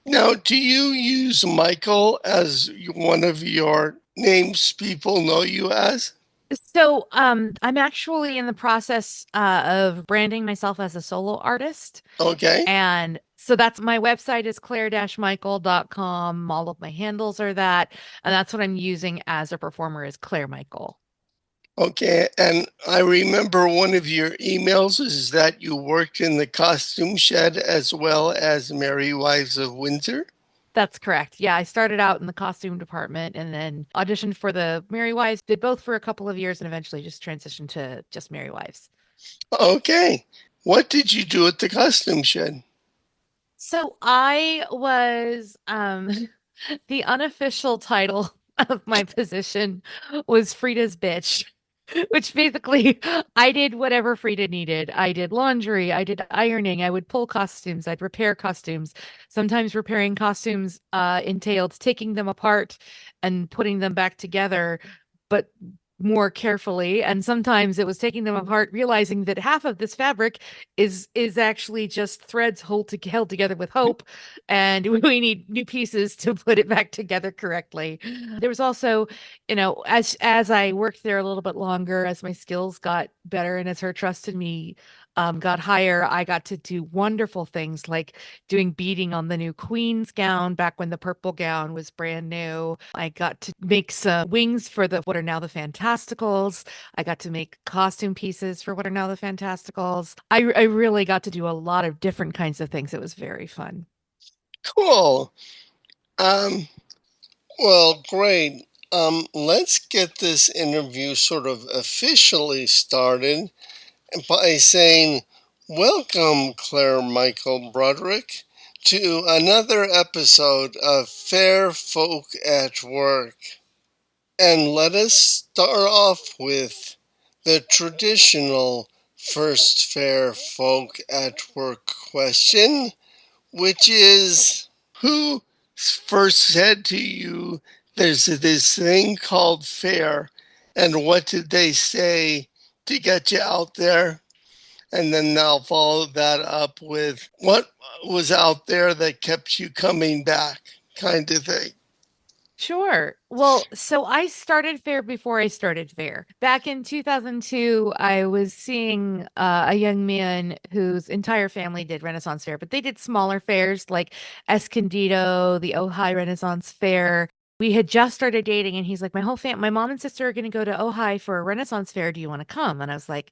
Now, do you use Michael as one of your names people know you as? So, I'm actually in the process of branding myself as a solo artist. Okay. And so that's my website is claire-michael.com. All of my handles are that. And that's what I'm using as a performer is Claire Michael. Okay. And I remember one of your emails is that you worked in the costume shed as well as Merry Wives of Windsor. That's correct. Yeah, I started out in the costume department and then auditioned for the Merry Wives, did both for a couple of years and eventually just transitioned to just Merry Wives. Okay. What did you do at the costume shed? So I was the unofficial title of my position was Frida's bitch, which basically I did whatever Frida needed. I did laundry, I did ironing, I would pull costumes, I'd repair costumes. Sometimes repairing costumes entailed taking them apart and putting them back together, but more carefully. And sometimes it was taking them apart, realizing that half of this fabric is actually just threads held together with hope, and we need new pieces to put it back together correctly. There was also, as I worked there a little bit longer, as my skills got better and as her trust in me got higher, I got to do wonderful things like doing beading on the new Queen's gown back when the purple gown was brand new. I got to make some wings for the what are now the Fantasticals. I got to make costume pieces for what are now the Fantasticals. I really got to do a lot of different kinds of things. It was very fun. Cool. Um, well, great. Let's get this interview sort of officially started by saying, welcome, Claire Michael Broderick, to another episode of Fair Folk at Work. And let us start off with the traditional first Fair Folk at Work question, which is, who first said to you there's this thing called fair, and what did they say to get you out there? And then I'll follow that up with what was out there that kept you coming back, kind of thing. Sure. Well, so I started fair before I started fair. Back in 2002, I was seeing a young man whose entire family did Renaissance fair, but they did smaller fairs like Escondido, the Ojai Renaissance Fair. We had just started dating, and he's like, my mom and sister are going to go to Ojai for a Renaissance fair. Do you want to come? And I was like,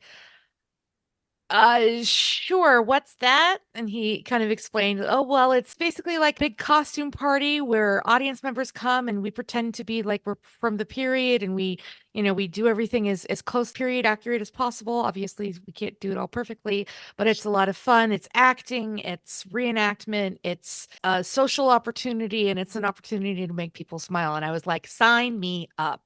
sure. What's that? And he kind of explained, oh, well, it's basically like a big costume party where audience members come and we pretend to be like we're from the period and we do everything as close period accurate as possible. Obviously, we can't do it all perfectly, but it's a lot of fun. It's acting, it's reenactment, it's a social opportunity, and it's an opportunity to make people smile. And I was like, sign me up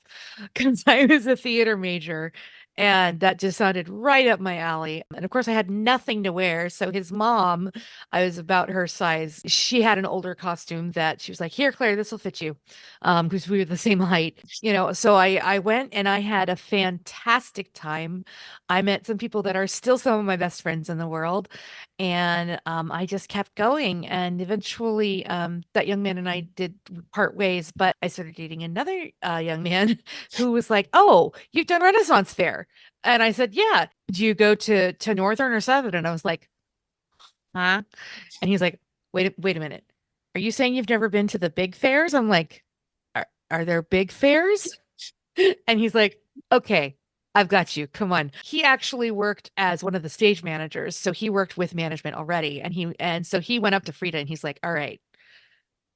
because I was a theater major. And that just sounded right up my alley. And of course, I had nothing to wear. So his mom, I was about her size. She had an older costume that she was like, "Here, Claire, this will fit you," because we were the same height. So I went and I had a fantastic time. I met some people that are still some of my best friends in the world, and I just kept going. And eventually, that young man and I did part ways. But I started dating another young man who was like, "Oh, you've done Renaissance Fair." And I said, "Yeah. Do you go to Northern or Southern?" And I was like, "Huh?" And he's like, wait a minute. Are you saying you've never been to the big fairs?" I'm like, are there big fairs?" And he's like, "Okay, I've got you. Come on." He actually worked as one of the stage managers, so he worked with management already. And so he went up to Frida and he's like, "All right,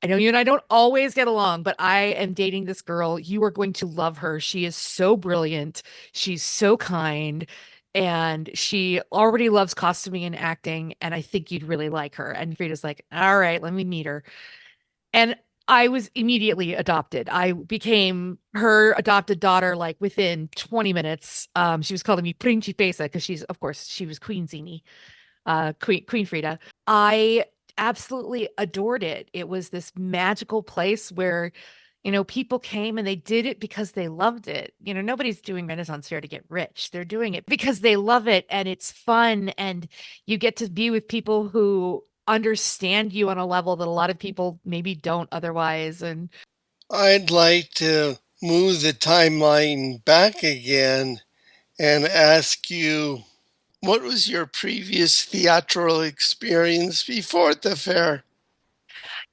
I know you and I don't always get along, but I am dating this girl. You are going to love her. She is so brilliant. She's so kind. And she already loves costuming and acting. And I think you'd really like her." And Frida's like, "All right, let me meet her." And I was immediately adopted. I became her adopted daughter like within 20 minutes. She was calling me Principesa because of course, she was Queen Zini, Queen Frida. I absolutely adored it. It was this magical place where, people came and they did it because they loved it. Nobody's doing Renaissance Fair to get rich. They're doing it because they love it and it's fun and you get to be with people who understand you on a level that a lot of people maybe don't otherwise. And I'd like to move the timeline back again and ask you, what was your previous theatrical experience before the fair?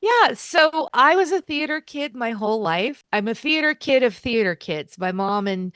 yeah, so I was a theater kid my whole life. I'm a theater kid of theater kids. My mom and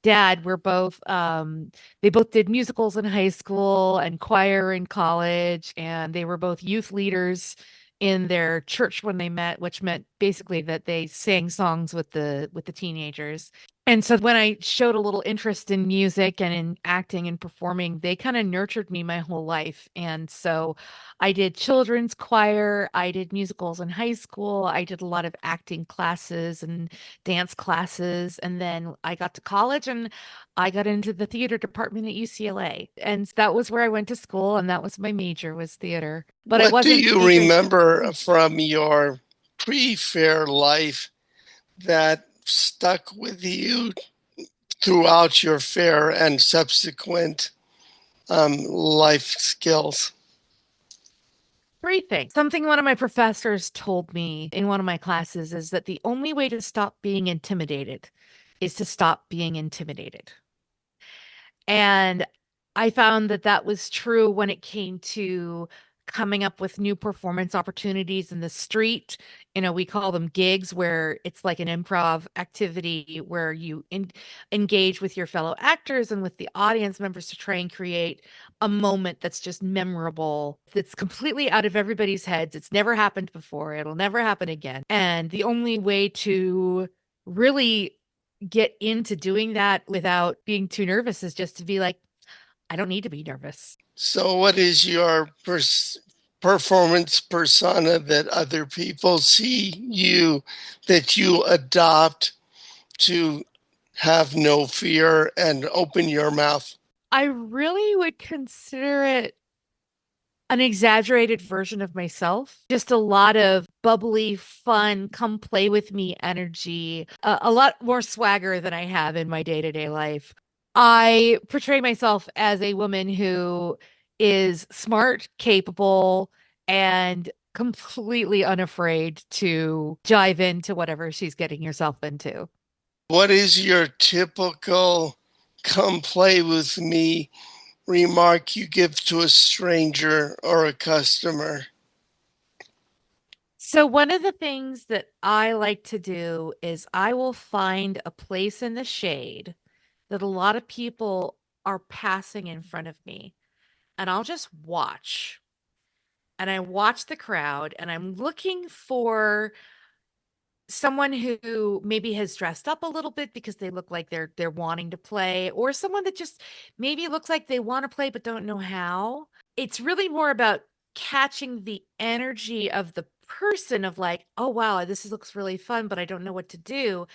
dad were both they both did musicals in high school and choir in college, and they were both youth leaders in their church when they met, which meant basically that they sang songs with the teenagers. And so when I showed a little interest in music and in acting and performing, they kind of nurtured me my whole life. And so I did children's choir, I did musicals in high school, I did a lot of acting classes and dance classes, and then I got to college and I got into the theater department at UCLA. And that was where I went to school, and that was my major was theater. But I What do wasn't you majoring. remember from your pre fair life that stuck with you throughout your fair and subsequent life skills? Three things. Something one of my professors told me in one of my classes is that the only way to stop being intimidated is to stop being intimidated. And I found that that was true when it came to coming up with new performance opportunities in the street. You know, we call them gigs, where it's like an improv activity where engage with your fellow actors and with the audience members to try and create a moment that's just memorable, that's completely out of everybody's heads. It's never happened before, it'll never happen again. And the only way to really get into doing that without being too nervous is just to be like, I don't need to be nervous. So, what is your performance persona that other people see you, that you adopt to have no fear and open your mouth? I really would consider it an exaggerated version of myself. Just a lot of bubbly, fun, come play with me energy, a lot more swagger than I have in my day-to-day life. I portray myself as a woman who is smart, capable, and completely unafraid to dive into whatever she's getting herself into. What is your typical come play with me remark you give to a stranger or a customer? So, one of the things that I like to do is I will find a place in the shade that a lot of people are passing in front of me, and I'll just watch. And I watch the crowd, and I'm looking for someone who maybe has dressed up a little bit because they look like they're wanting to play, or someone that just maybe looks like they want to play but don't know how. It's really more about catching the energy of the person of like, oh wow, looks really fun, but I don't know what to do.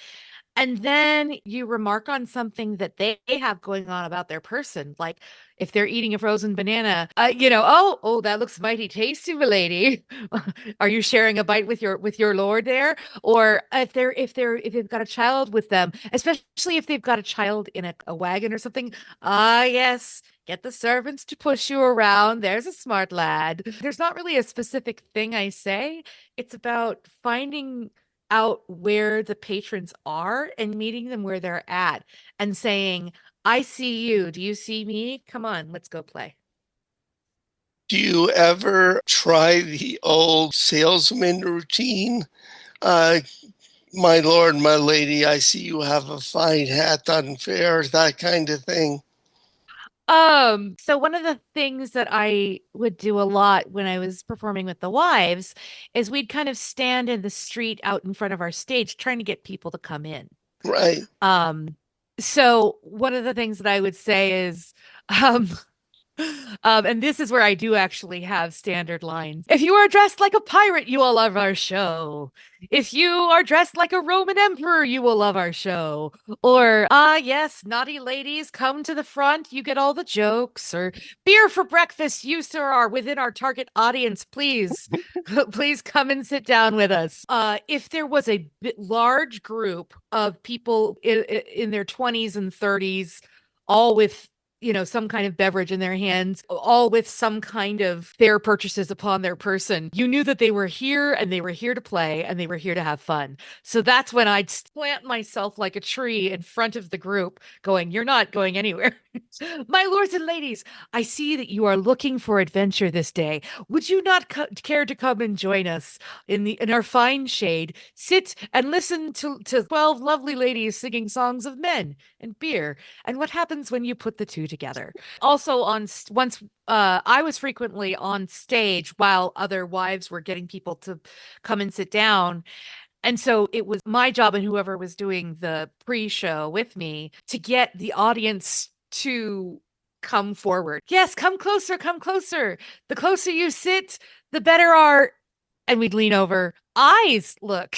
And then you remark on something that they have going on about their person. Like if they're eating a frozen banana, oh, that looks mighty tasty, milady. Are you sharing a bite with your lord there? Or if they've got a child with them, especially if they've got a child in a wagon or something. Ah, yes. Get the servants to push you around. There's a smart lad. There's not really a specific thing I say. It's about finding out where the patrons are and meeting them where they're at and saying, I see you. Do you see me? Come on, let's go play. Do you ever try the old salesman routine? Uh, my lord, my lady, I see you have a fine hat on fair, that kind of thing. So one of the things that I would do a lot when I was performing with the wives is we'd kind of stand in the street out in front of our stage trying to get people to come in. Right. Um, so one of the things that I would say is, um, and this is where I do actually have standard lines. If you are dressed like a pirate, you will love our show. If you are dressed like a Roman emperor, you will love our show. Or, yes, naughty ladies, come to the front. You get all the jokes. Or, beer for breakfast. You, sir, are within our target audience. Please, please come and sit down with us. If there was a large group of people in their 20s and 30s, all with some kind of beverage in their hands, all with some kind of fair purchases upon their person. You knew that they were here and they were here to play and they were here to have fun. So that's when I'd plant myself like a tree in front of the group, going, "You're not going anywhere." My lords and ladies, I see that you are looking for adventure this day. Would you not care to come and join us in our fine shade? Sit and listen to 12 lovely ladies singing songs of men and beer and what happens when you put the two together. Also, once I was frequently on stage while other wives were getting people to come and sit down. And so it was my job and whoever was doing the pre-show with me to get the audience to come forward. Yes, come closer, come closer. The closer you sit, the better our, and we'd lean over. Eyes look.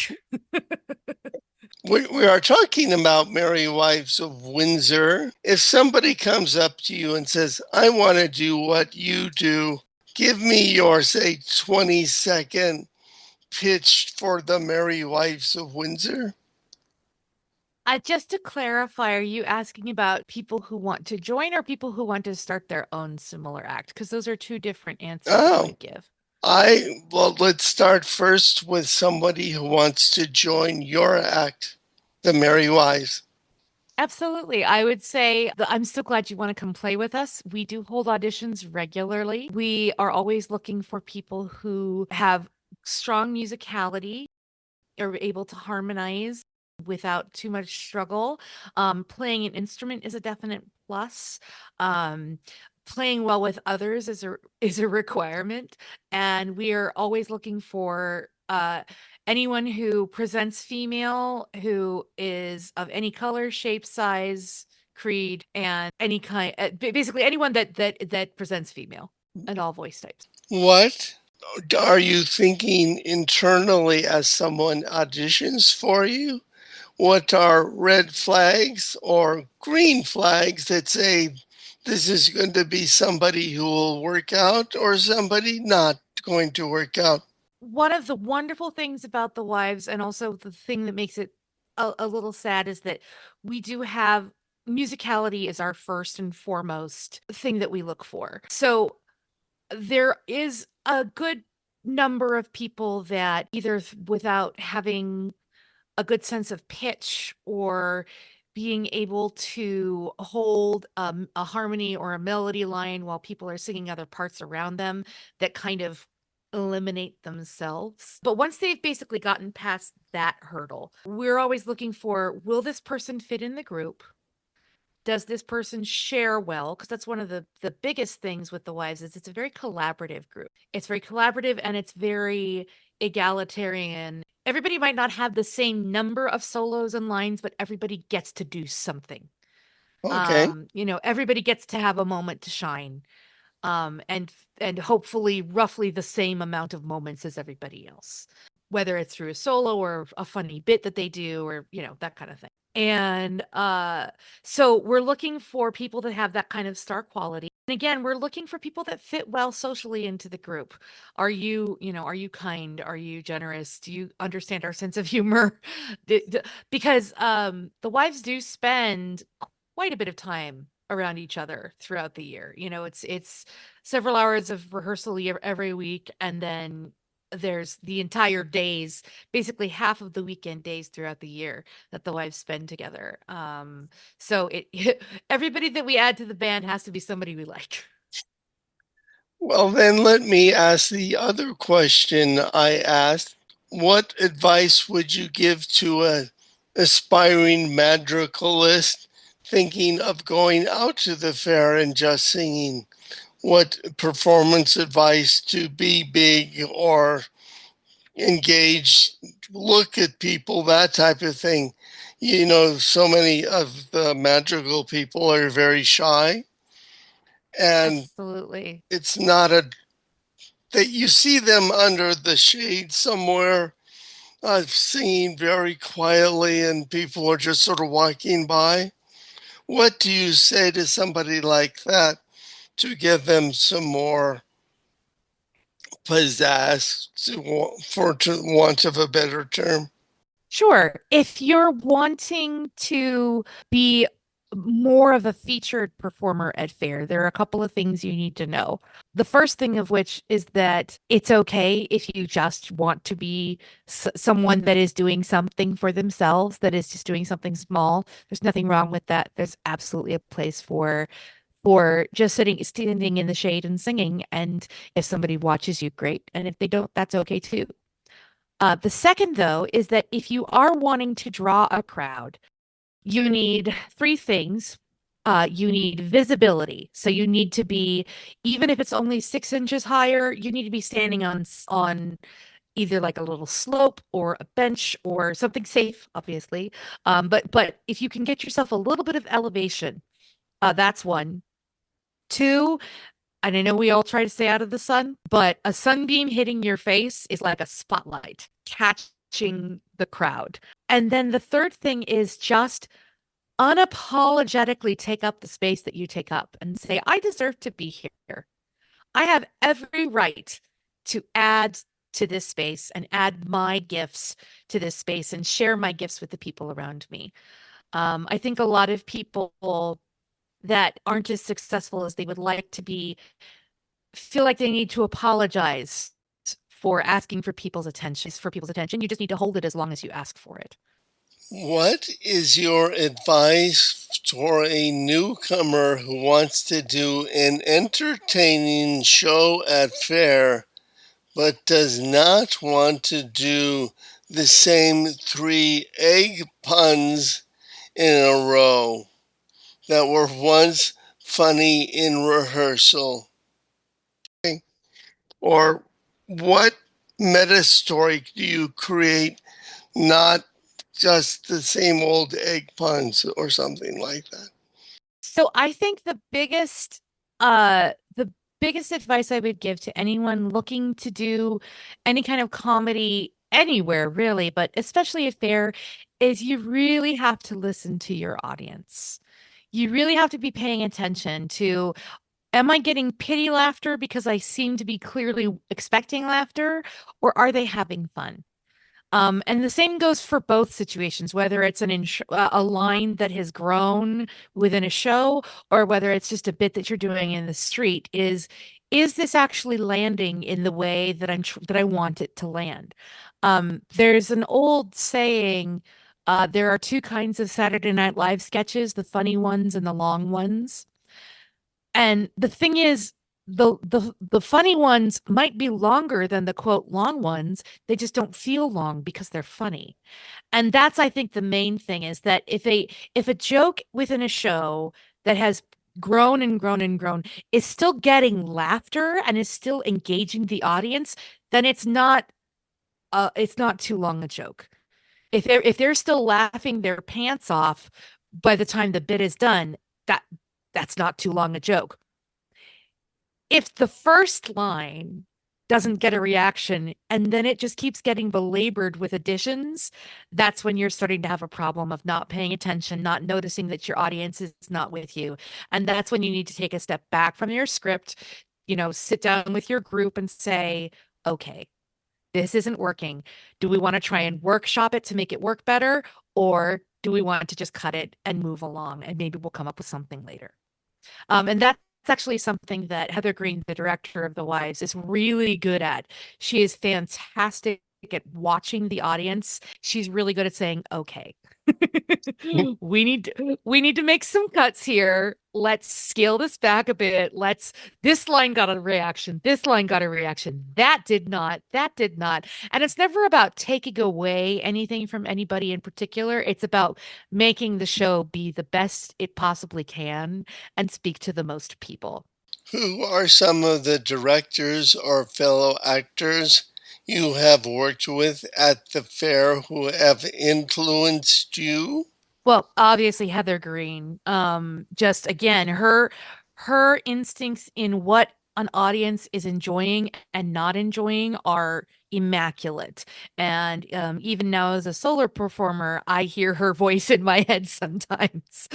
We are talking about Merry Wives of Windsor. If somebody comes up to you and says, I want to do what you do, give me your, say, 20-second pitch for the Merry Wives of Windsor. Just to clarify, are you asking about people who want to join or people who want to start their own similar act? Because those are two different answers I Oh, would give. well, let's start first with somebody who wants to join your act, the Merry Wives. Absolutely. I would say I'm so glad you want to come play with us. We do hold auditions regularly. We are always looking for people who have strong musicality, are able to harmonize without too much struggle. Playing an instrument is a definite plus. Um, Playing well with others is a requirement, and we are always looking for anyone who presents female, who is of any color, shape, size, creed, and any kind, basically anyone that presents female and all voice types. What are you thinking internally as someone auditions for you? What are red flags or green flags that say this is going to be somebody who will work out or somebody not going to work out? One of the wonderful things about the wives, and also the thing that makes it a little sad, is that we do have musicality is our first and foremost thing that we look for. So there is a good number of people that either without having a good sense of pitch or being able to hold a harmony or a melody line while people are singing other parts around them, that kind of eliminate themselves. But once they've basically gotten past that hurdle, we're always looking for, will this person fit in the group? Does this person share well? Because that's one of the biggest things with the wives is it's a very collaborative group. It's very collaborative and it's very egalitarian. Everybody might not have the same number of solos and lines, but everybody gets to do something. Okay. Everybody gets to have a moment to shine. And hopefully roughly the same amount of moments as everybody else, whether it's through a solo or a funny bit that they do, or that kind of thing. And so we're looking for people that have that kind of star quality. And again, we're looking for people that fit well socially into the group. Are you kind? Are you generous? Do you understand our sense of humor? Because the wives do spend quite a bit of time around each other throughout the year. It's several hours of rehearsal every week, and then there's the entire days, basically half of the weekend days throughout the year that the wives spend together. So it everybody that we add to the band has to be somebody we like. Well, then let me ask the other question I asked. What advice would you give to a aspiring madrigalist thinking of going out to the fair and just singing? What performance advice to be big or engage, look at people, that type of thing? So many of the madrigal people are very shy, and Absolutely. it's not a that you see them under the shade somewhere, singing very quietly, and people are just sort of walking by. What do you say to somebody like that to give them some more pizzazz, for want of a better term? Sure. If you're wanting to be more of a featured performer at fair, there are a couple of things you need to know. The first thing of which is that it's okay if you just want to be someone that is doing something for themselves, that is just doing something small. There's nothing wrong with that. There's absolutely a place for just standing in the shade and singing. And if somebody watches you, great. And if they don't, that's okay too. The second, though, is that if you are wanting to draw a crowd, you need three things. You need visibility. So you need to be, even if it's only 6 inches higher, you need to be standing on either like a little slope or a bench or something safe, obviously. But if you can get yourself a little bit of elevation, that's one. Two, and I know we all try to stay out of the sun, but a sunbeam hitting your face is like a spotlight catching the crowd. And then the third thing is just unapologetically take up the space that you take up and say, I deserve to be here. I have every right to add to this space and add my gifts to this space and share my gifts with the people around me. I think a lot of people that aren't as successful as they would like to be feel like they need to apologize for asking for people's attention. For people's attention, you just need to hold it as long as you ask for it. What is your advice for a newcomer who wants to do an entertaining show at fair but does not want to do the same three egg puns in a row that were once funny in rehearsal? Or what meta story do you create, not just the same old egg puns or something like that? So I think the biggest advice I would give to anyone looking to do any kind of comedy anywhere really, but especially at fair, is you really have to listen to your audience. You really have to be paying attention to, am I getting pity laughter because I seem to be clearly expecting laughter, or are they having fun? And the same goes for both situations, whether it's a line that has grown within a show or whether it's just a bit that you're doing in the street. Is this actually landing in the way that that I want it to land? There's an old saying, there are two kinds of Saturday Night Live sketches, the funny ones and the long ones. And the thing is, the funny ones might be longer than the quote long ones. They just don't feel long because they're funny. And that's, I think, the main thing is that if a joke within a show that has grown and grown and grown is still getting laughter and is still engaging the audience, then it's not too long a joke. If they're still laughing their pants off by the time the bit is done, that that's not too long a joke. If the first line doesn't get a reaction and then it just keeps getting belabored with additions, that's when you're starting to have a problem of not paying attention, not noticing that your audience is not with you. And that's when you need to take a step back from your script, sit down with your group and say, okay, this isn't working. Do we want to try and workshop it to make it work better? Or do we want to just cut it and move along and maybe we'll come up with something later? And that's actually something that Heather Green, the director of The Wives, is really good at. She is fantastic at watching the audience. She's really good at saying, okay, we need to make some cuts here. Let's scale this back a bit. This line got a reaction. This line got a reaction. That did not. That did not. And it's never about taking away anything from anybody in particular. It's about making the show be the best it possibly can and speak to the most people. Who are some of the directors or fellow actors you have worked with at the fair who have influenced you? Well, obviously Heather Green, just again, her instincts in what an audience is enjoying and not enjoying are immaculate. And even now as a solo performer, I hear her voice in my head sometimes,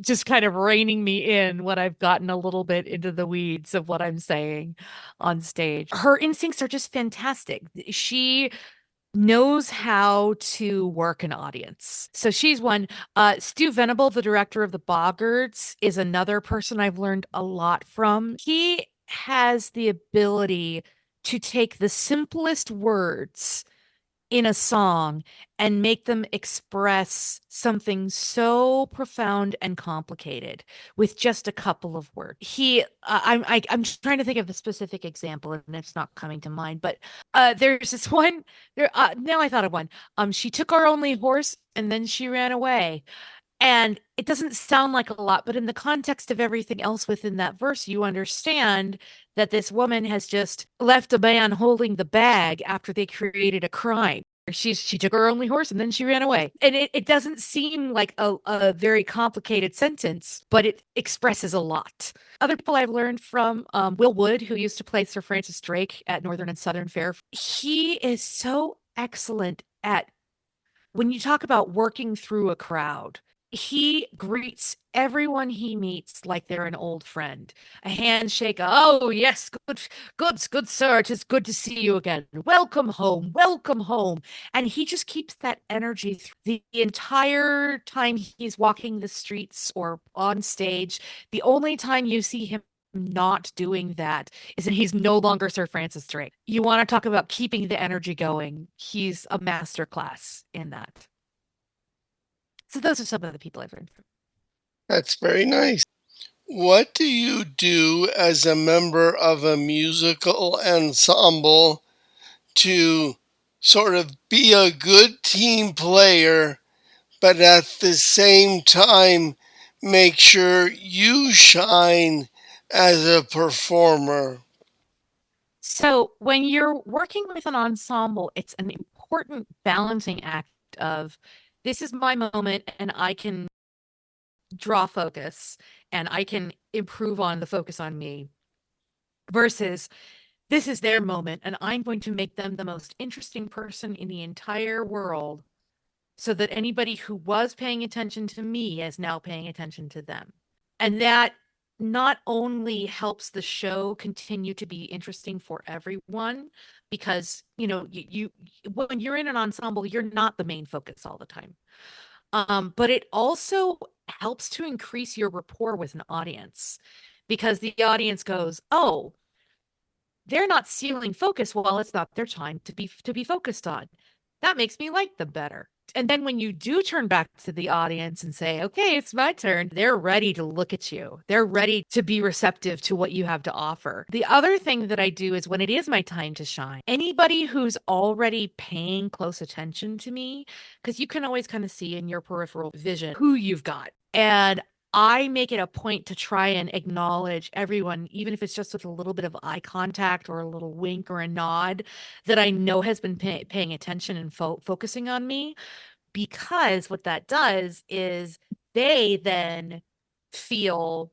just kind of reining me in when I've gotten a little bit into the weeds of what I'm saying on stage. Her instincts are just fantastic. She knows how to work an audience. So she's one. Stu Venable, the director of the Boggarts, is another person I've learned a lot from. He has the ability to take the simplest words in a song and make them express something so profound and complicated with just a couple of words. I'm trying to think of a specific example and it's not coming to mind, but there's this one there now I thought of one. She took our only horse and then she ran away. And it doesn't sound like a lot, but in the context of everything else within that verse, you understand that this woman has just left a man holding the bag after they created a crime. She took her only horse and then she ran away. And it doesn't seem like a very complicated sentence, but it expresses a lot. Other people I've learned from, Will Wood, who used to play Sir Francis Drake at Northern and Southern Fair, he is so excellent at when you talk about working through a crowd, he greets everyone he meets like they're an old friend. A handshake. Oh, yes, good, sir. It is good to see you again. Welcome home. Welcome home. And he just keeps that energy through the entire time he's walking the streets or on stage. The only time you see him not doing that is that he's no longer Sir Francis Drake. You want to talk about keeping the energy going. He's a master class in that. So those are some of the people I've learned from. That's very nice. What do you do as a member of a musical ensemble to sort of be a good team player, but at the same time make sure you shine as a performer? So when you're working with an ensemble, it's an important balancing act of this is my moment and I can draw focus and I can improve on the focus on me versus this is their moment and I'm going to make them the most interesting person in the entire world so that anybody who was paying attention to me is now paying attention to them. And that not only helps the show continue to be interesting for everyone, because when you're in an ensemble, you're not the main focus all the time. But it also helps to increase your rapport with an audience because the audience goes, "Oh, they're not stealing focus while it's not their time to be focused on. That makes me like them better." And then when you do turn back to the audience and say, "Okay, it's my turn," they're ready to look at you. They're ready to be receptive to what you have to offer. The other thing that I do is when it is my time to shine, anybody who's already paying close attention to me, because you can always kind of see in your peripheral vision who you've got. And I make it a point to try and acknowledge everyone, even if it's just with a little bit of eye contact or a little wink or a nod that I know has been paying attention and focusing on me. Because what that does is they then feel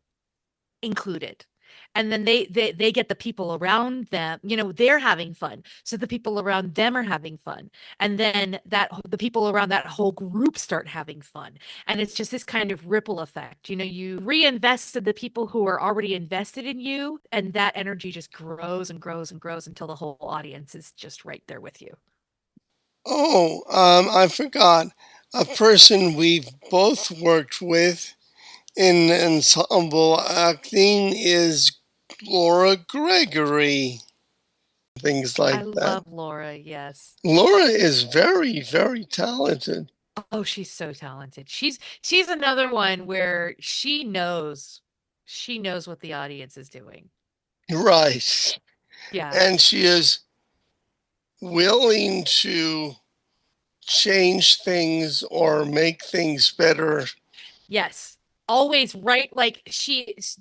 included. And then they get the people around them, they're having fun. So the people around them are having fun. And then the people around that whole group start having fun. And it's just this kind of ripple effect. You reinvested the people who are already invested in you, and that energy just grows and grows and grows until the whole audience is just right there with you. Oh, I forgot. A person we've both worked with in ensemble acting is Laura Gregory. Things I like that. love Laura, yes. Laura is very, very talented. Oh, she's so talented. She's another one where she knows what the audience is doing. Right. Yeah. And she is willing to change things or make things better. Yes. Always right. Like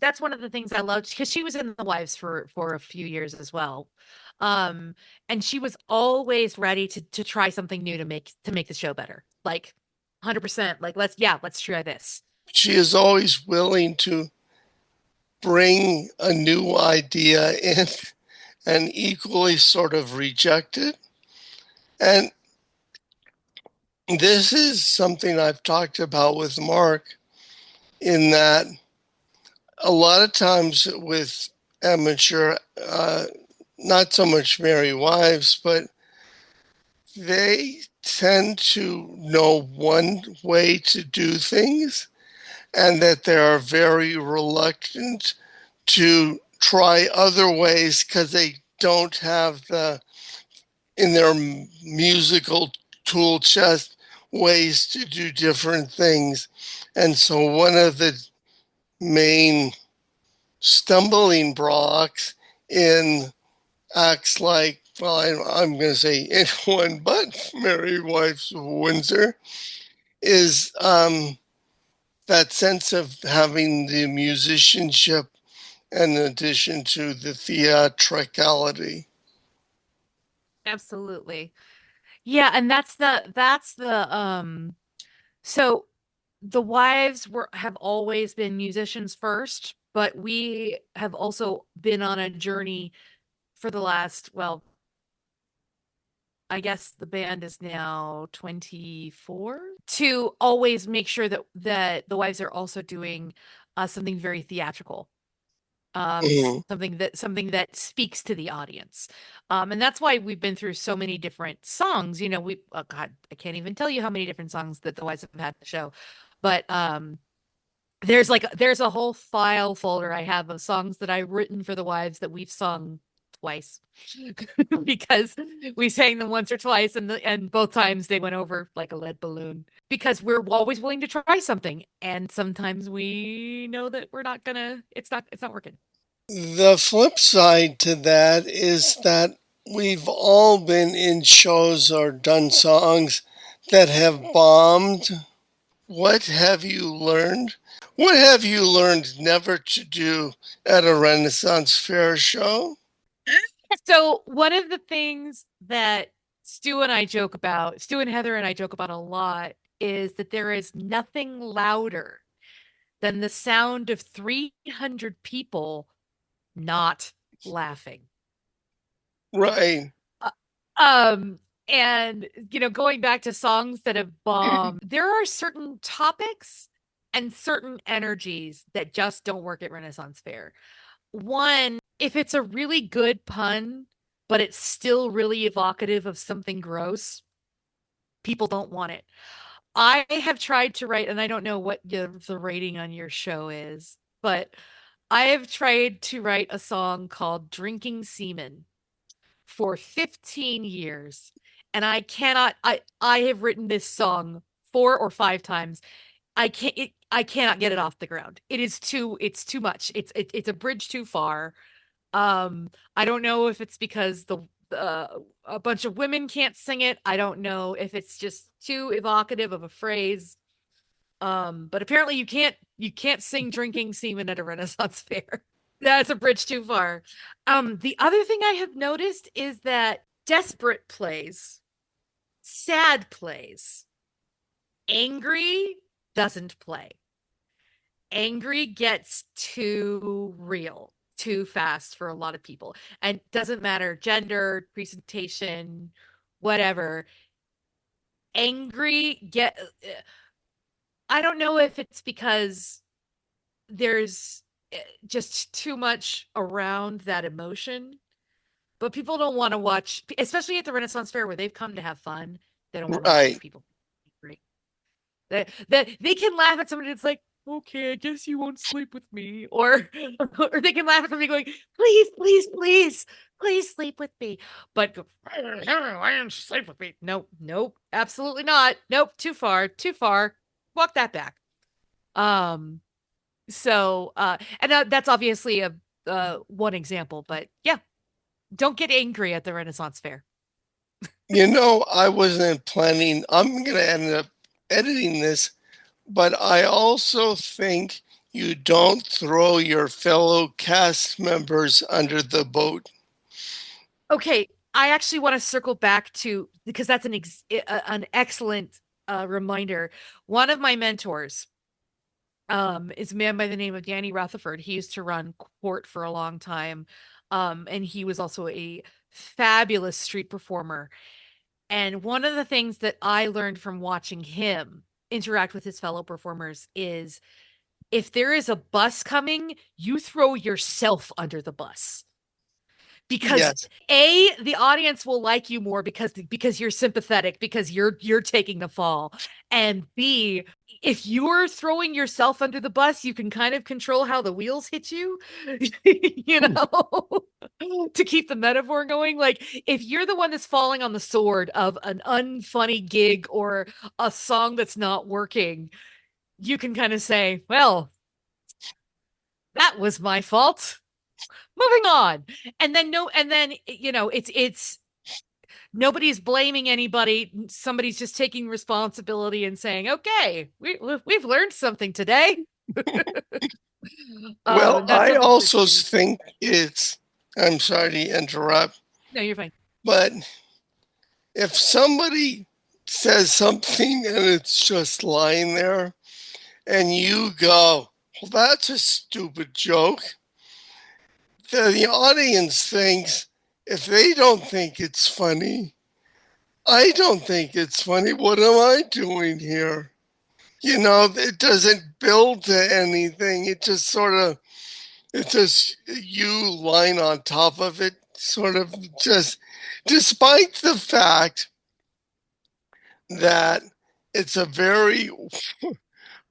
that's one of the things I loved because she was in the Wives for a few years as well. Um, and she was always ready to try something new to make the show better. Like 100%. Like let's try this. She is always willing to bring a new idea in and equally sort of reject it. And this is something I've talked about with Mark in that a lot of times with amateur, not so much married wives, but they tend to know one way to do things and that they are very reluctant to try other ways because they don't have in their musical tool chest ways to do different things. And so one of the main stumbling blocks in acts like, well, I'm going to say anyone but Merry Wives of Windsor, is that sense of having the musicianship in addition to the theatricality. Absolutely. Yeah, and that's the so the wives were have always been musicians first, but we have also been on a journey for the last, well, I guess the band is now 24, to always make sure that the wives are also doing something very theatrical. Mhm. Something that speaks to the audience. And that's why we've been through so many different songs. Oh God, I can't even tell you how many different songs that the wives have had in the show. But there's a whole file folder I have of songs that I've written for the wives that we've sung twice because we sang them once or twice, and both times they went over like a lead balloon because we're always willing to try something, and sometimes we know that we're not gonna it's not working. The flip side to that is that we've all been in shows or done songs that have bombed. What have you learned? What have you learned never to do at a Renaissance Fair show? So one of the things that Stu and Heather and I joke about a lot, is that there is nothing louder than the sound of 300 people not laughing. Right. Uh, Um, and going back to songs that have bombed, there are certain topics and certain energies that just don't work at Renaissance Fair. One, if it's a really good pun, but it's still really evocative of something gross, people don't want it. I have tried to write, and I don't know what the rating on your show is, but I have tried to write a song called Drinking Semen for 15 years. And I have written this song 4 or 5 times. I cannot get it off the ground. It's too much. It's a bridge too far. I don't know if it's because the a bunch of women can't sing it. I don't know if it's just too evocative of a phrase. But apparently you can't sing drinking semen at a Renaissance fair. That's a bridge too far. The other thing I have noticed is that desperate plays, sad plays, angry doesn't play. Angry gets too real too fast for a lot of people, and doesn't matter gender, presentation, whatever. Angry get I don't know if it's because there's just too much around that emotion, but people don't want to watch, especially at the Renaissance Fair where they've come to have fun. They don't want to watch Right. people angry. That they can laugh at somebody that's like, okay, I guess you won't sleep with me, or or they can laugh at somebody going, please, please, please, please sleep with me, but why don't you sleep with me? Nope, nope, absolutely not. Nope, too far, too far. Walk that back. Um, and that's obviously a one example, but yeah, don't get angry at the Renaissance Fair. I wasn't planning, I'm going to end up editing this, but I also think you don't throw your fellow cast members under the boat. Okay, I actually want to circle back to, because that's an excellent reminder. One of my mentors is a man by the name of Danny Rutherford. He used to run court for a long time, and he was also a fabulous street performer. And one of the things that I learned from watching him interact with his fellow performers is, if there is a bus coming, you throw yourself under the bus, because Yes. the audience will like you more because you're sympathetic, because you're taking the fall, and B, if you're throwing yourself under the bus, you can kind of control how the wheels hit you, you know, to keep the metaphor going. Like if you're the one that's falling on the sword of an unfunny gig or a song that's not working, you can kind of say, well, that was my fault, moving on. And then no, and then it's nobody's blaming anybody. Somebody's just taking responsibility and saying, okay, we've learned something today. Well, That's I something to also attribute. think I'm sorry to interrupt, No, you're fine. but if somebody says something and it's just lying there and you go, well, that's a stupid joke, the audience thinks if they don't think it's funny, I don't think it's funny. What am I doing here? It doesn't build to anything. It's just you lying on top of it, sort of just, despite the fact that it's a very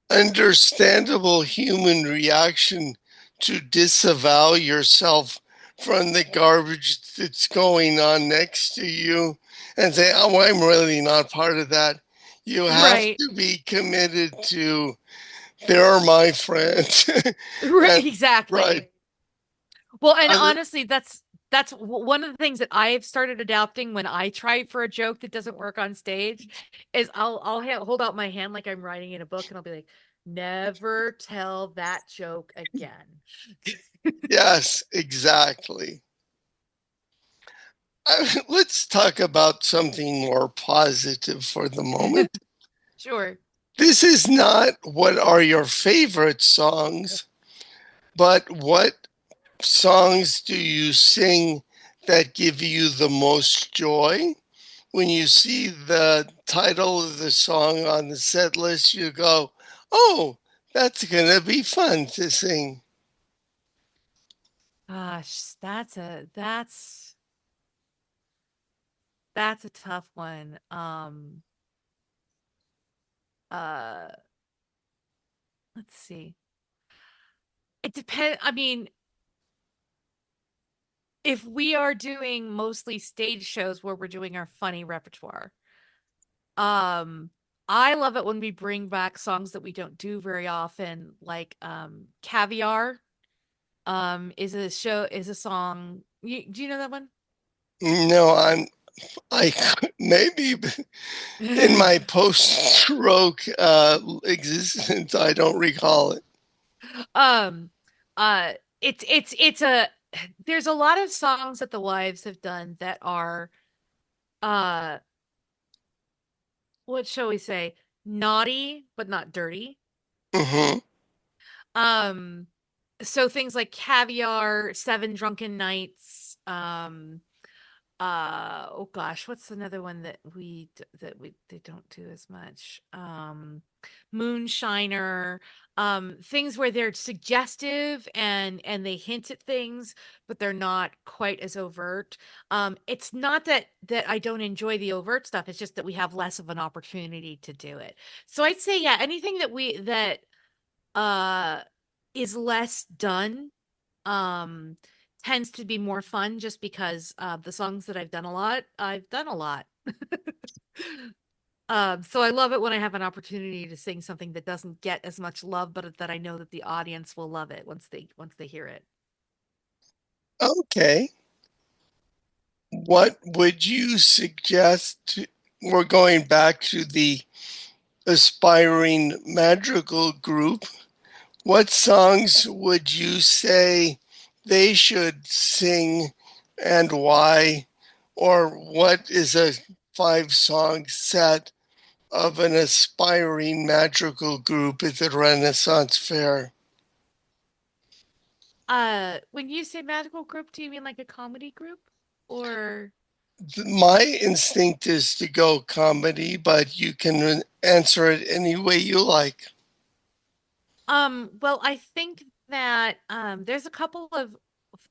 understandable human reaction to disavow yourself from the garbage that's going on next to you and say, oh, I'm really not part of that. You have Right. to be committed to, they're my friends. Right, And right. exactly. Well, and I, honestly, that's one of the things that I've started adapting when I try for a joke that doesn't work on stage is hold out my hand like I'm writing in a book and I'll be like, never tell that joke again. yes, exactly. Let's talk about something more positive for the moment. Sure. This is not what are your favorite songs, but what songs do you sing that give you the most joy? When you see the title of the song on the set list, you go, oh, that's going to be fun to sing. Gosh, that's a tough one. Uh let's see. It depends. I mean, if we are doing mostly stage shows where we're doing our funny repertoire, um, I love it when we bring back songs that we don't do very often, like Caviar. Is a song. Do you know that one? No, I maybe in my post-stroke existence, I don't recall it. um, uh, it's a there's a lot of songs that the wives have done that are uh what shall we say, naughty but not dirty. Hmm. Um, so things like Caviar, Seven Drunken Nights, oh gosh, what's another one that we they don't do as much? Moonshiner, things where they're suggestive and they hint at things, but they're not quite as overt. It's not that I don't enjoy the overt stuff, it's just that we have less of an opportunity to do it. So I'd say yeah, anything that uh is less done um tends to be more fun just because the songs that I've done a lot. So I love it when I have an opportunity to sing something that doesn't get as much love, but that I know that the audience will love it once they hear it. Okay. What would you suggest? We're going back to the aspiring madrigal group. What songs would you say they should sing and why? Or what is a 5 song set of an aspiring madrigal group at the Renaissance Fair? When you say magical group, do you mean like a comedy group or My instinct is to go comedy, but you can answer it any way you like. well, I think that there's a couple of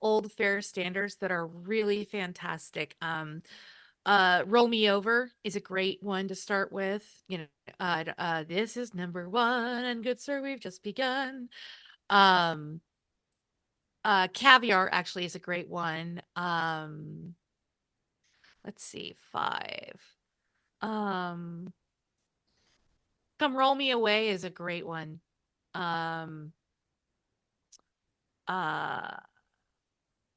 old fair standards that are really fantastic. Roll Me Over is a great one to start with. This is number one, and good sir, we've just begun. Um, Caviar actually is a great one. Let's see, five. Um, Come Roll Me Away is a great one. Um, uh,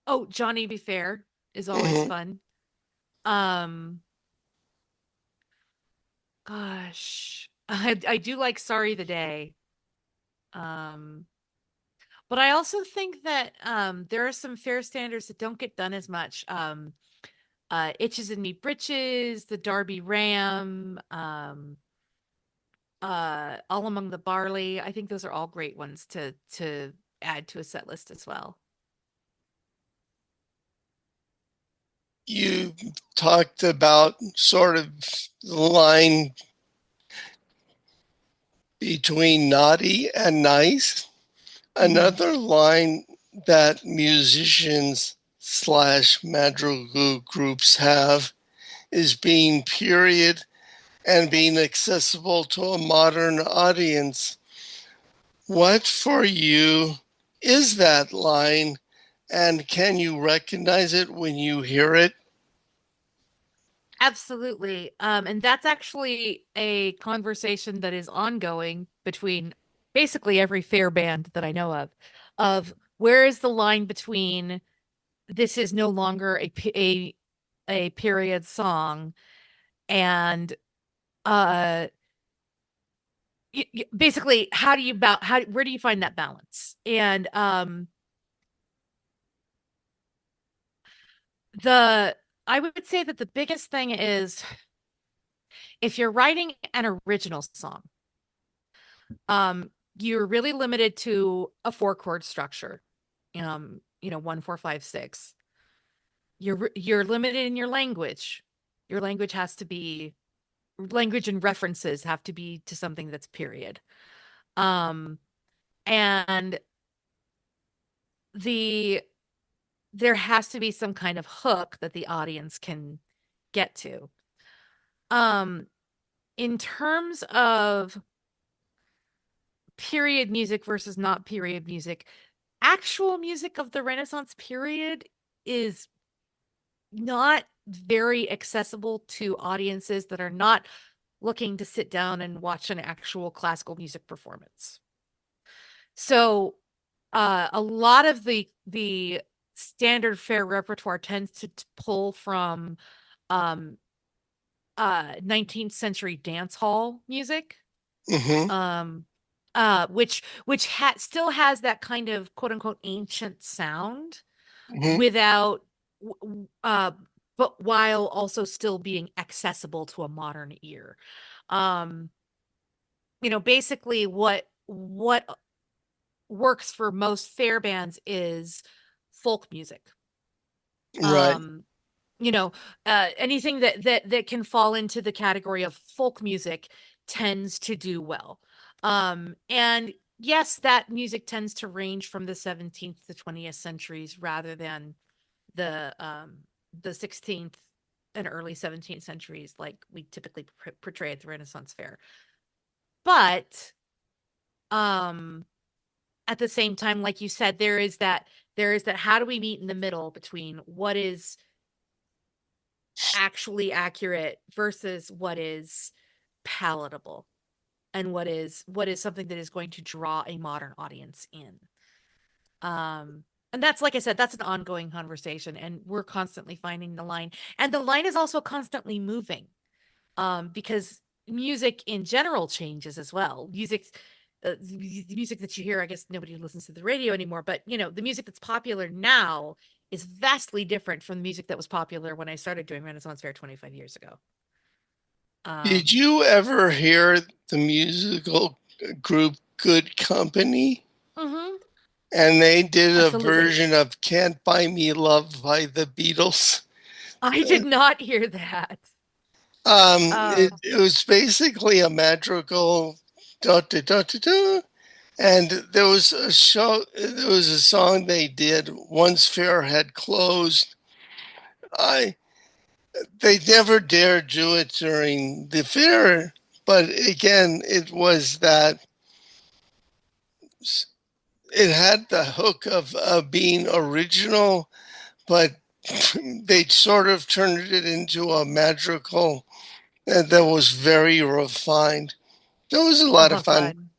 oh, Johnny Be Fair is always Hmm. fun. Um, Gosh, I do like Sorry the Day. Um, but I also think that there are some fair standards that don't get done as much. Itches and Me Britches, the Darby Ram, All Among the Barley. I think those are all great ones to add to a set list as well. You talked about sort of the line between naughty and nice. Hmm. Another line that musicians slash madrigal groups have is being period and being accessible to a modern audience. What for you is that line, and can you recognize it when you hear it? Absolutely. And that's actually a conversation that is ongoing between basically every fair band that I know of where is the line between this is no longer a period song and uh basically how do you how where do you find that balance? And the I would say that the biggest thing is if you're writing an original song, you're really limited to a four chord structure. 1, 4, 5, 6. You're limited in your language. Your language has to be language and references have to be to something that's period. Um, and the there has to be some kind of hook that the audience can get to. Um, in terms of period music versus not period music, actual music of the Renaissance period is not very accessible to audiences that are not looking to sit down and watch an actual classical music performance. So, a lot of the standard fare repertoire tends to pull from um 19th century dance hall music, Mm-hmm. um which still has that kind of quote unquote ancient sound Mm-hmm. without but while also still being accessible to a modern ear. um Basically what works for most fair bands is folk music. Right. um Anything that can fall into the category of folk music tends to do well. And yes, that music tends to range from the 17th to 20th centuries rather than the 16th and early 17th centuries like we typically portray at the Renaissance Fair. But um at the same time, like you said, there is that how do we meet in the middle between what is actually accurate versus what is palatable and what is something that is going to draw a modern audience in. And that's, like I said, that's an ongoing conversation, and we're constantly finding the line, and the line is also constantly moving, because music in general changes as well. The music that you hear, I guess nobody listens to the radio anymore, but the music that's popular now is vastly different from the music that was popular when I started doing Renaissance Fair 25 years ago. Did Um, you ever hear the musical group Good Company? mhm, And they did a absolutely. version of Can't Buy Me Love by the Beatles. I did not hear that. It, Um, it was basically a madrigal da, da, da, da, da, And there was a show, there was a song they did once fair had closed. I They never dared do it during the fair, but again, it was that it had the hook of being original, but they sort of turned it into a magical that was very refined. It was a lot of Oh, fun. fun.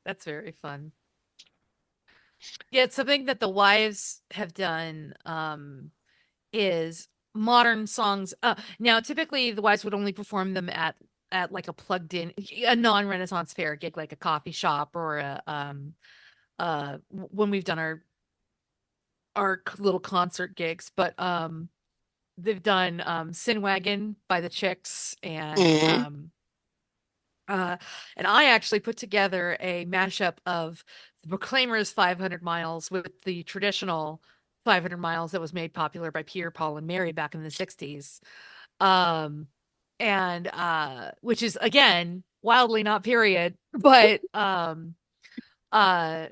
That's very fun. Yeah, it's something that the wives have done is modern songs. Now typically the wives would only perform them at like a plugged in a non-Renaissance fair gig like a coffee shop or a when we've done our little concert gigs, but they've done Sin Wagon by the Chicks Mm-hmm. uh and I actually put together a mashup of the Proclaimers 500 miles with the traditional 500 miles that was made popular by Peter, Paul, and Mary back in the 60s. Um and which is again wildly not period, but uh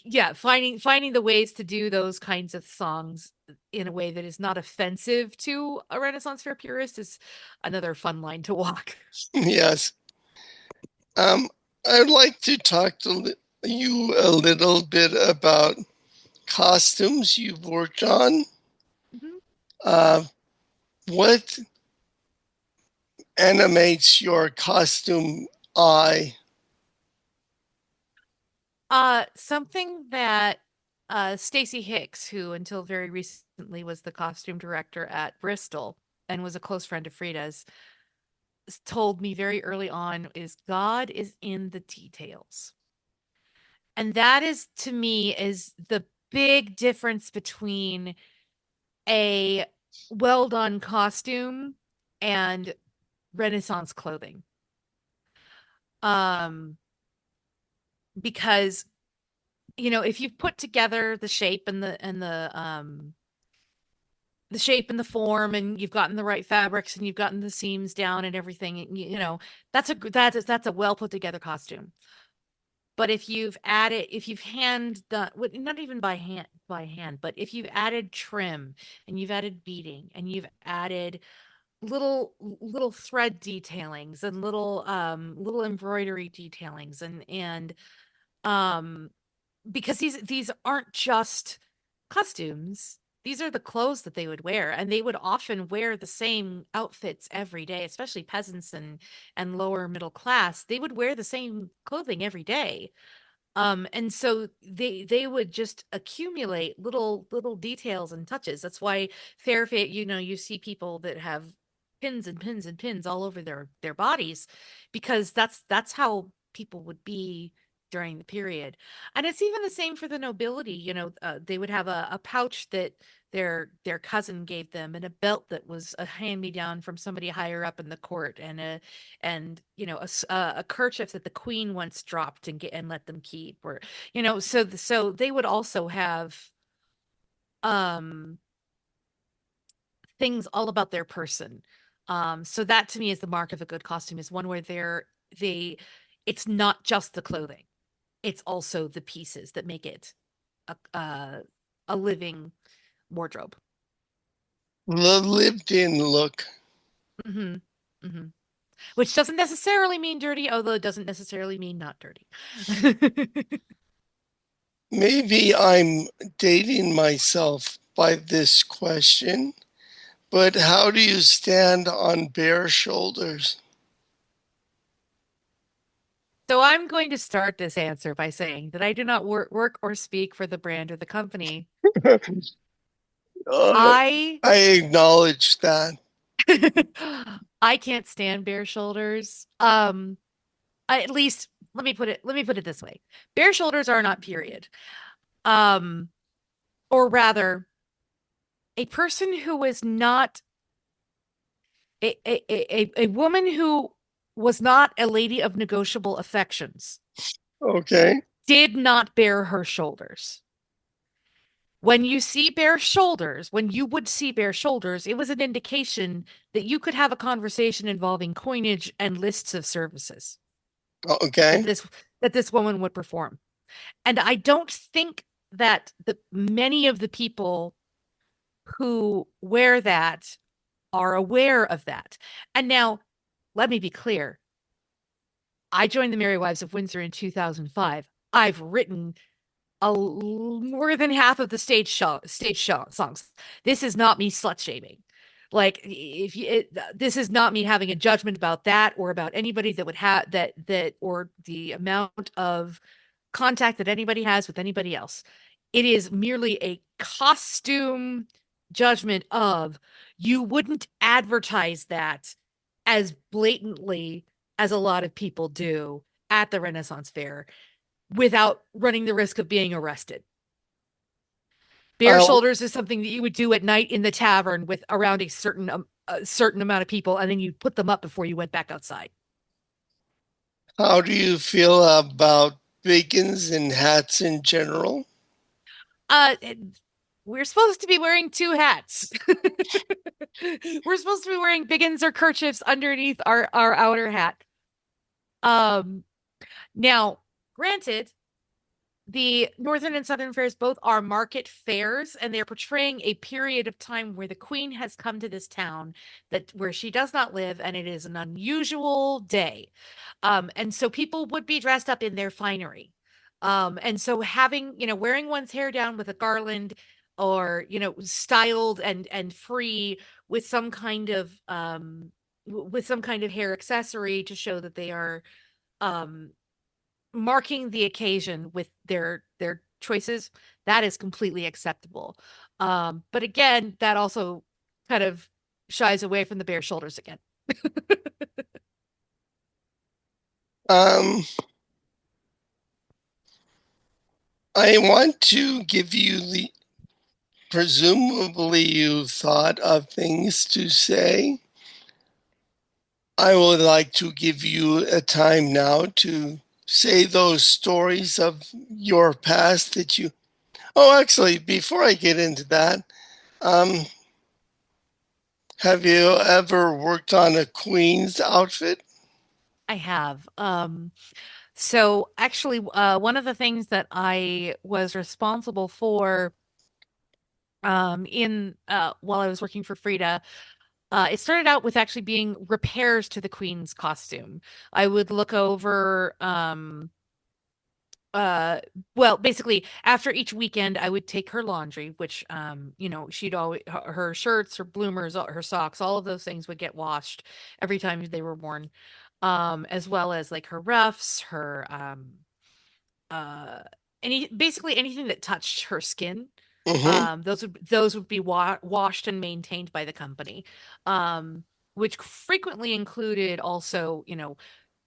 yeah, finding the ways to do those kinds of songs in a way that is not offensive to a Renaissance fair purist is another fun line to walk. Yes. Um, I'd like to talk to you a little bit about costumes you've worked on. Mhm. Uh, what animates your costume eye? Something that Stacy Hicks, who until very recently was the costume director at Bristol and was a close friend of Frida's, told me very early on is God is in the details. And that is to me is the big difference between a well done costume and Renaissance clothing. Um, because if you've put together the shape and the shape and the form and you've gotten the right fabrics and you've gotten the seams down and everything, that's a well put together costume. But if you've hand done, not even by hand, but if you've added trim and you've added beading and you've added little thread detailings and little embroidery detailings and um because these aren't just costumes. These are the clothes that they would wear, and they would often wear the same outfits every day, especially peasants and lower middle class. They would wear the same clothing every day. And so they would just accumulate little details and touches. That's why you see people that have pins and pins and pins all over their bodies because that's how people would be during the period. And it's even the same for the nobility. They would have a pouch that their cousin gave them and a belt that was a hand me down from somebody higher up in the court and a kerchief that the queen once dropped and let them keep, or so they would also have um things all about their person. So that to me is the mark of a good costume, is one where they it's not just the clothing, it's also the pieces that make it a living wardrobe. The lived in look. Hmm. Hmm. Which doesn't necessarily mean dirty, although it doesn't necessarily mean not dirty. Maybe I'm dating myself by this question, but how do you stand on bare shoulders? So I'm going to start this answer by saying that I do not work or speak for the brand or the company. Uh, I I acknowledge that. I can't stand bare shoulders. At least let me put it this way. Bare shoulders are not period. Um, or rather, a person who is not a woman who was not a lady of negotiable affections Okay. did not bare her shoulders. When you would see bare shoulders, it was an indication that you could have a conversation involving coinage and lists of services. That Okay. this that this woman would perform. And I don't think that the many of the people who wear that are aware of that. And now, let me be clear. I joined the Merry Wives of Windsor in 2005. I've written more than half of the stage show songs. This is not me slut shaming. Like if you, this is not me having a judgment about that or about anybody that would have that or the amount of contact that anybody has with anybody else. It is merely a costume judgment of you wouldn't advertise that as blatantly as a lot of people do at the Renaissance Fair without running the risk of being arrested. Bare Uh, shoulders is something that you would do at night in the tavern with around a certain amount of people, and then you put them up before you went back outside. how do you feel about bacons and hats in general? Uh, we're supposed to be wearing two hats. We're supposed to be wearing biggins or kerchiefs underneath our outer hat. Um, Now, granted, the Northern and Southern fairs both are market fairs, and they're portraying a period of time where the queen has come to this town that where she does not live, and it is an unusual day. And so people would be dressed up in their finery. And so having, wearing one's hair down with a garland or, styled and free with some kind of with some kind of hair accessory to show that they are um marking the occasion with their choices, that is completely acceptable. But again, that also kind of shies away from the bare shoulders again. Um, I want to give you the presumably you thought of things to say. I would like to give you a time now to say those stories of your past that you. Oh, actually, before I get into that, um, have you ever worked on a queen's outfit? I have. So actually, one of the things that I was responsible for in while I was working for Frida, it started out with actually being repairs to the Queen's costume. I would look over uh well, basically after each weekend I would take her laundry, which she'd always her shirts, her bloomers, her socks, all of those things would get washed every time they were worn, as well as like her ruffs, her uh basically anything that touched her skin. Mm-hmm. Those would be washed and maintained by the company, which frequently included also,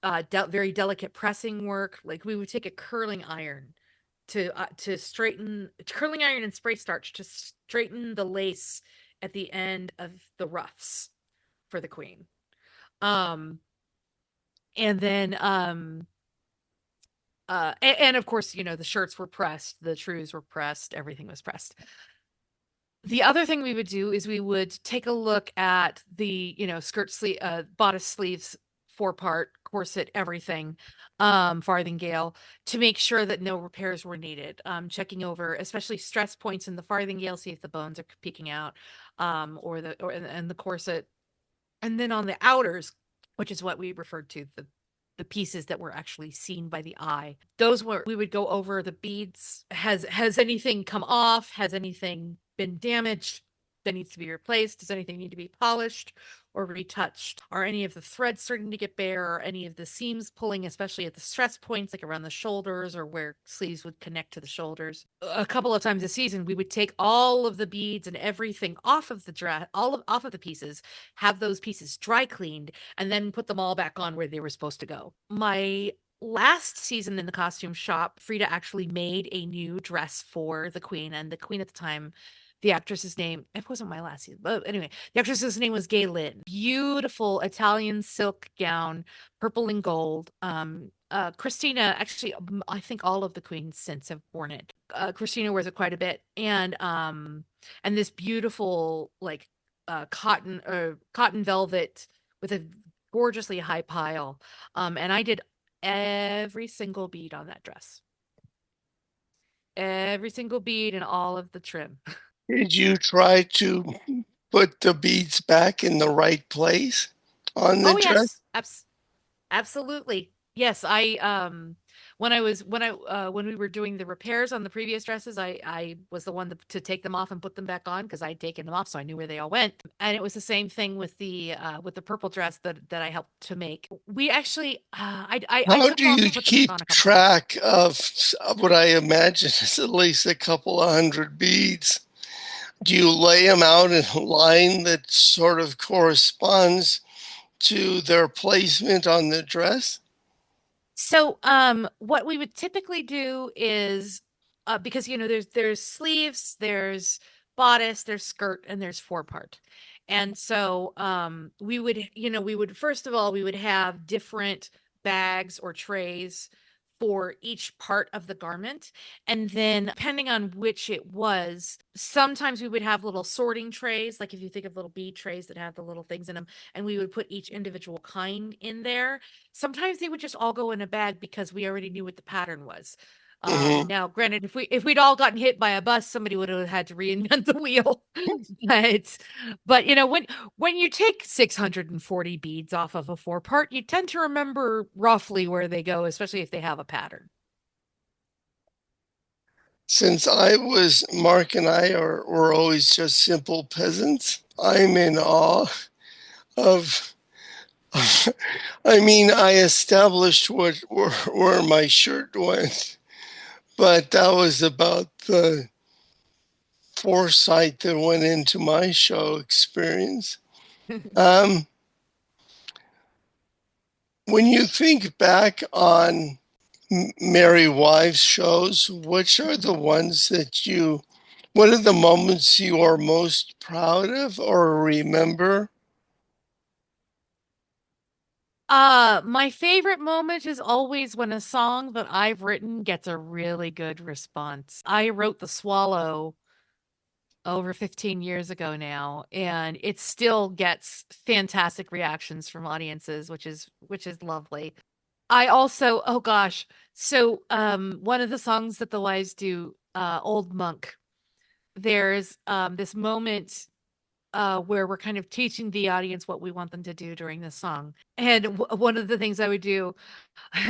very delicate pressing work. Like we would take a curling iron to straighten curling iron and spray starch to straighten the lace at the end of the ruffs for the queen. Um, and then and of course, the shirts were pressed, the trews were pressed, everything was pressed. The other thing we would do is we would take a look at the, skirt sleeve, bodice sleeves, four-part corset, everything, farthingale, to make sure that no repairs were needed. Checking over, especially stress points in the farthingale, see if the bones are peeking out, and the corset, and then on the outers, which is what we referred to the pieces that were actually seen by the eye. Those were we would go over the beads. Has anything come off? Has anything been damaged that needs to be replaced? Does anything need to be polished or retouched? Are any of the threads starting to get bare? Or any of the seams pulling, especially at the stress points, like around the shoulders or where sleeves would connect to the shoulders? A couple of times a season, we would take all of the beads and everything off of the dress, off of the pieces, have those pieces dry cleaned, and then put them all back on where they were supposed to go. My last season in the costume shop, Frida actually made a new dress for the queen, and the queen at the time, the actress's name, it wasn't my last season, but anyway, the actress's name was Gay Lynn. Beautiful Italian silk gown, purple and gold. Christina, actually, I think all of the queens since have worn it. Christina wears it quite a bit, and this beautiful like cotton velvet with a gorgeously high pile. And I did every single bead on that dress. Every single bead and all of the trim. Did you try to put the beads back in the right place on the Oh dress? yes, absolutely. Yes, I when I was when we were doing the repairs on the previous dresses, I was the one to take them off and put them back on because I'd taken them off, so I knew where they all went. And it was the same thing with the purple dress that I helped to make. We actually I How took do them off you and put them back keep on a couple times. track of what I imagine is at least a couple of hundred beads? Do you lay them out in a line that sort of corresponds to their placement on the dress? So, what we would typically do is, because there's sleeves, there's bodice, there's skirt, and there's forepart, and so we would first of all we would have different bags or trays for each part of the garment, and then depending on which it was, sometimes we would have little sorting trays, like if you think of little bead trays that have the little things in them, and we would put each individual kind in there. Sometimes they would just all go in a bag because we already knew what the pattern was. Hmm. Now, granted, if we'd all gotten hit by a bus, somebody would have had to reinvent the wheel. But when you take 640 beads off of a four part, you tend to remember roughly where they go, especially if they have a pattern. Since Mark and I were always just simple peasants, I'm in awe of, I mean, I established where my shirt went, but that was about the foresight that went into my show experience. Um, when you think back on Merry Wives shows, which are the ones what are the moments you are most proud of or remember? My favorite moment is always when a song that I've written gets a really good response. I wrote The Swallow over 15 years ago now, and it still gets fantastic reactions from audiences, which is lovely. I also, oh gosh, so one of the songs that the wives do, Old Monk, there's this moment where we're kind of teaching the audience what we want them to do during this song. And one of the things I would do,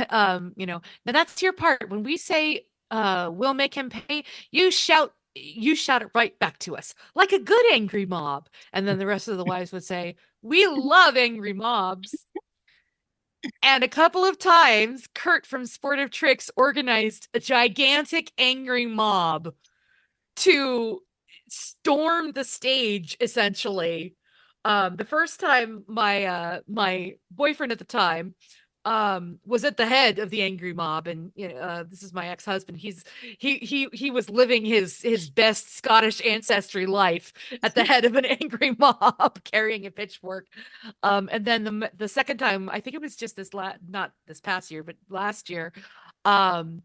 now that's your part. When we say we'll make him pay, you shout it right back to us like a good angry mob. And then the rest of the wives would say, we love angry mobs. And a couple of times, Kurt from Sportive Tricks organized a gigantic angry mob to storm the stage essentially. The first time my boyfriend at the time was at the head of the angry mob, and this is my ex-husband. He was living his best Scottish ancestry life at the head of an angry mob carrying a pitchfork. And then the second time, I think it was just not this past year but last year, um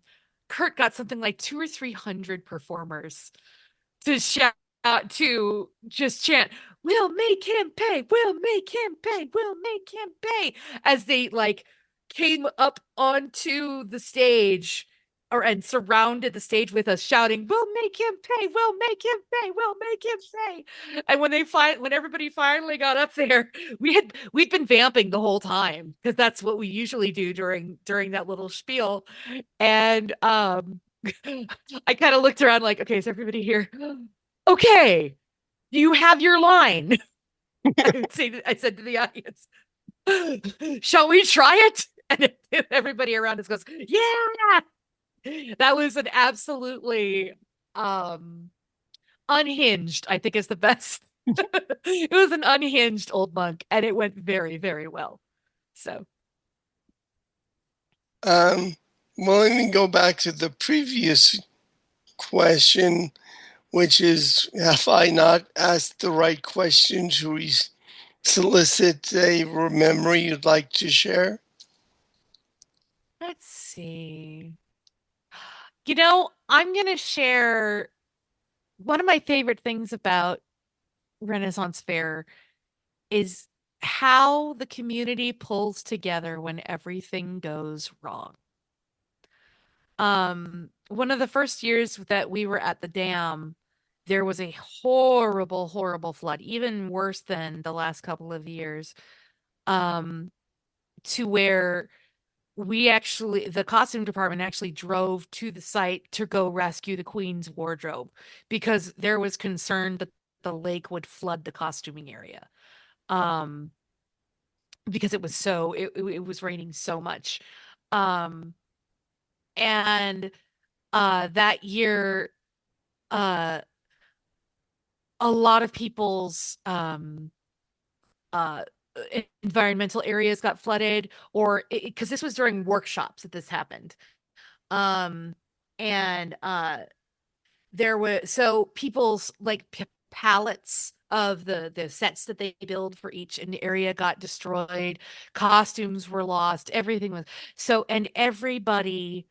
Kurt got something like 2 or 300 performers to shout to just chant, we'll make him pay, we'll make him pay, we'll make him pay, as they like came up onto the stage and surrounded the stage with us shouting, we'll make him pay, we'll make him pay, we'll make him pay. And when everybody finally got up there, we'd been vamping the whole time because that's what we usually do during that little spiel. And I kind of looked around like, okay, is everybody here? Okay, you have your line. I said to the audience, shall we try it? And everybody around us goes, yeah. That was an absolutely um unhinged, I think is the best. It was an unhinged old monk, and it went very, very well. So Um, well, let me go back to the previous question, which is, have I not asked the right question to solicit a memory you'd like to share? let's see. I'm gonna share one of my favorite things about Renaissance Fair is how the community pulls together when everything goes wrong. One of the first years that we were at the dam, there was a horrible, horrible flood, even worse than the last couple of years. Um, to where the costume department actually drove to the site to go rescue the Queen's wardrobe because there was concern that the lake would flood the costuming area. Um, because it was raining so much. Um, and that year, uh, a lot of people's uh environmental areas got flooded, or because this was during workshops that this happened. Um, and there was so people's like pallets of the sets that they build for each area got destroyed, costumes were lost, everything was so, and everybody,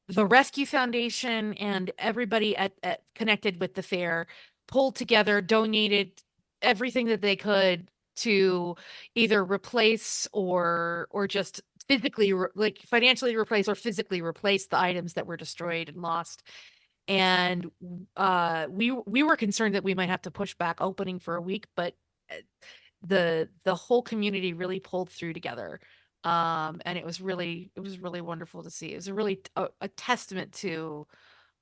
the Rescue Foundation and everybody at connected with the fair pulled together, donated everything that they could to either replace or just physically like financially replace or physically replace the items that were destroyed and lost. And we were concerned that we might have to push back opening for a week, but uh, the whole community really pulled through together. And it was really wonderful to see. It was a really a testament to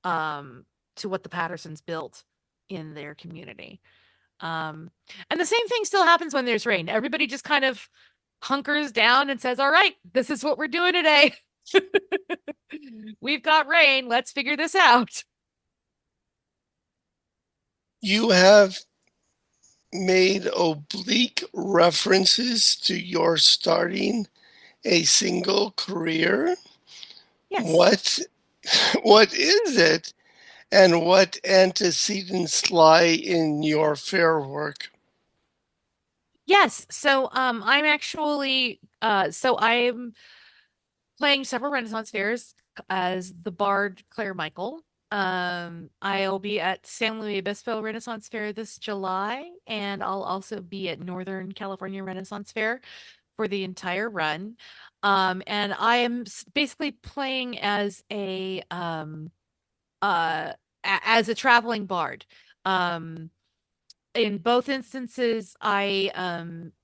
what the Pattersons built in their community. Um, and the same thing still happens when there's rain. Everybody just kind of hunkers down and says, "All right, this is what we're doing today. We've got rain. Let's figure this out." You have made oblique references to your starting a single career. Yes. What what is it, and what antecedents lie in your fair work? Yes. So I'm playing several Renaissance fairs as the Bard Claire Michael. I'll be at San Luis Obispo Renaissance Fair this July, and I'll also be at Northern California Renaissance Fair for the entire run. And I am basically playing as uh as a traveling bard. Um, in both instances, I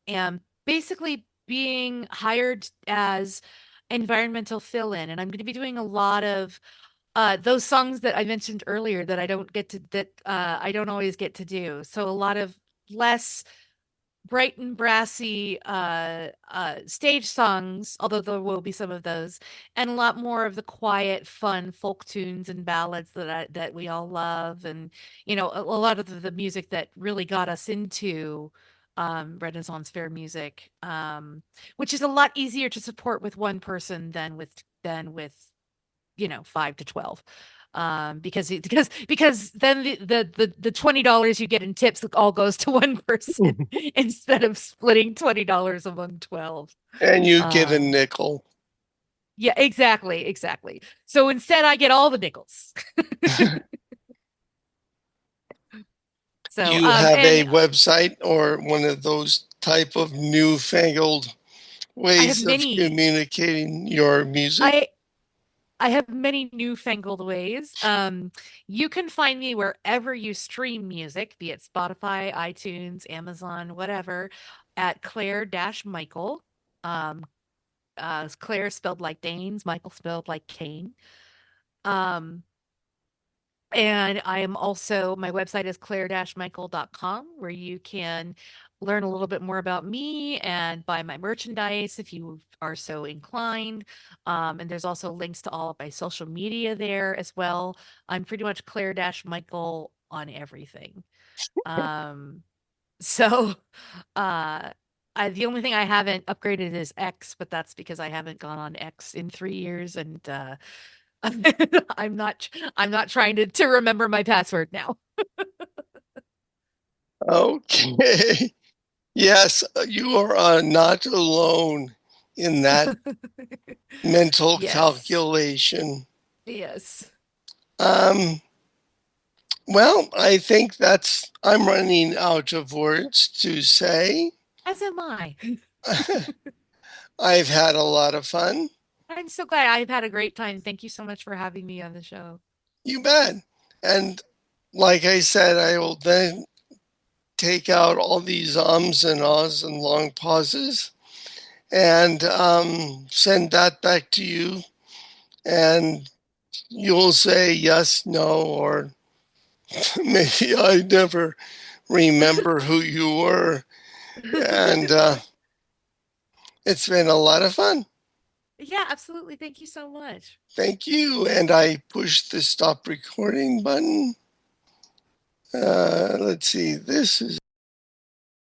am basically being hired as environmental fill-in, and I'm going to be doing a lot of those songs that I mentioned earlier that I don't always get to do. So a lot of less bright and brassy stage songs, although there will be some of those, and a lot more of the quiet, fun folk tunes and ballads that we all love, and a lot of the music that really got us into Renaissance fair music, which is a lot easier to support with one person than with 5 to 12. Because then the $20 you get in tips all goes to one person instead of splitting $20 among 12. And you get a Um, nickel. yeah, exactly, exactly. So instead I get all the nickels. So You have a and website or one of those type of newfangled I have ways of many communicating your music? I I have many newfangled ways. You can find me wherever you stream music, be it Spotify, iTunes, Amazon, whatever, at Claire-Michael. Um, Claire spelled like Danes, Michael spelled like Kane. Um, and I am also, my website is claire-michael.com, where you can learn a little bit more about me and buy my merchandise if you are so inclined. And there's also links to all of my social media there as well. I'm pretty much Claire-Michael on everything. Um, so uh the only thing I haven't upgraded is X, but that's because I haven't gone on X in 3 years, and I'm not trying to remember my password now. Okay. Yes, you are not alone in that mental Yes. calculation. Yes. Um, well, I think I'm running out of words to say. As am I. I've had a lot of fun. I'm so glad. I've had a great time. Thank you so much for having me on the show. You bet. And like I said, I will then take out all these ums and ahs and long pauses and send that back to you. And you'll say yes, no, or maybe I never remember who you were. And it's been a lot of fun. Yeah, absolutely. Thank you so much. Thank you. And I push the stop recording button. Let's see, this is